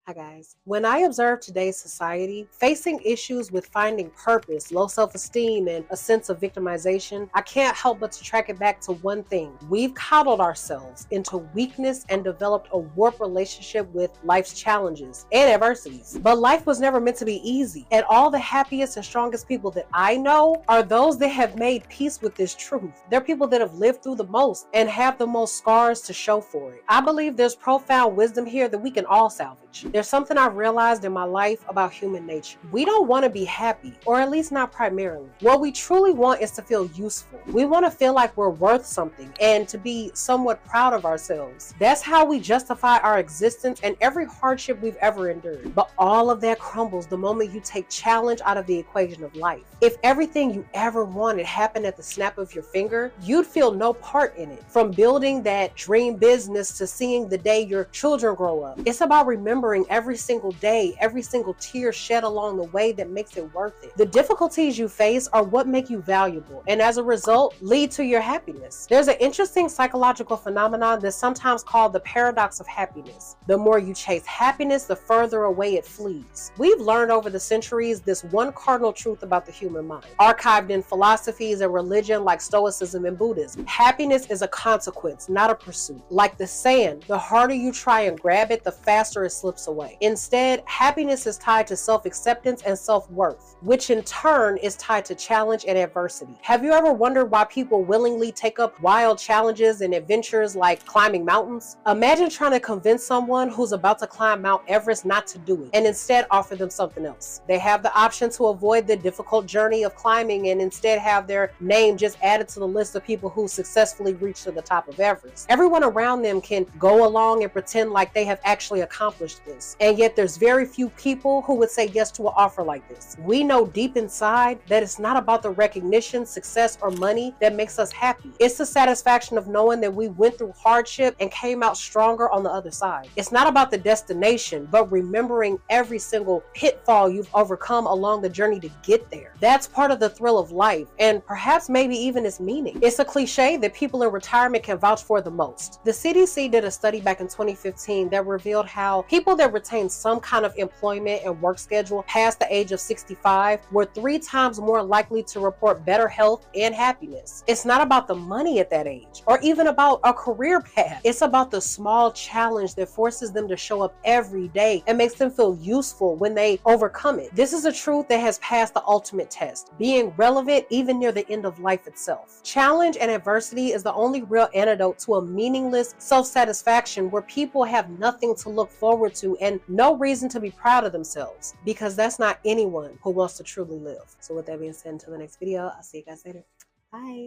Hi guys. When I observe today's society facing issues with finding purpose, low self-esteem, and a sense of victimization, I can't help but to track it back to one thing. We've coddled ourselves into weakness and developed a warped relationship with life's challenges and adversities. But life was never meant to be easy, and all the happiest and strongest people that I know are those that have made peace with this truth. They're people that have lived through the most and have the most scars to show for it. I believe there's profound wisdom here that we can all salvage. There's something I've realized in my life about human nature. We don't want to be happy, or at least not primarily. What we truly want is to feel useful. We want to feel like we're worth something and to be somewhat proud of ourselves. That's how we justify our existence and every hardship we've ever endured. But all of that crumbles the moment you take challenge out of the equation of life. If everything you ever wanted happened at the snap of your finger, you'd feel no part in it. From building that dream business to seeing the day your children grow up. It's about remembering every single day, every single tear shed along the way that makes it worth it. The difficulties you face are what make you valuable, and as a result, lead to your happiness. There's an interesting psychological phenomenon that's sometimes called the paradox of happiness. The more you chase happiness, the further away it flees. We've learned over the centuries this one cardinal truth about the human mind, archived in philosophies and religion like Stoicism and Buddhism. Happiness is a consequence, not a pursuit. Like the sand, the harder you try and grab it, the faster it slips away. Instead, happiness is tied to self-acceptance and self-worth, which in turn is tied to challenge and adversity. Have you ever wondered why people willingly take up wild challenges and adventures like climbing mountains? Imagine trying to convince someone who's about to climb Mount Everest not to do it and instead offer them something else. They have the option to avoid the difficult journey of climbing and instead have their name just added to the list of people who successfully reached to the top of Everest. Everyone around them can go along and pretend like they have actually accomplished this. And yet there's very few people who would say yes to an offer like this. We know deep inside that it's not about the recognition, success, or money that makes us happy. It's the satisfaction of knowing that we went through hardship and came out stronger on the other side. It's not about the destination, but remembering every single pitfall you've overcome along the journey to get there. That's part of the thrill of life, and perhaps maybe even its meaning. It's a cliche that people in retirement can vouch for the most. The CDC did a study back in 2015 that revealed how people that retain some kind of employment and work schedule past the age of 65 were 3 times more likely to report better health and happiness. It's not about the money at that age, or even about a career path. It's about the small challenge that forces them to show up every day and makes them feel useful when they overcome it. This is a truth that has passed the ultimate test, being relevant even near the end of life itself. Challenge and adversity is the only real antidote to a meaningless self-satisfaction where people have nothing to look forward to and no reason to be proud of themselves, because that's not anyone who wants to truly live. So with that being said, until the next video, I'll see you guys later. Bye.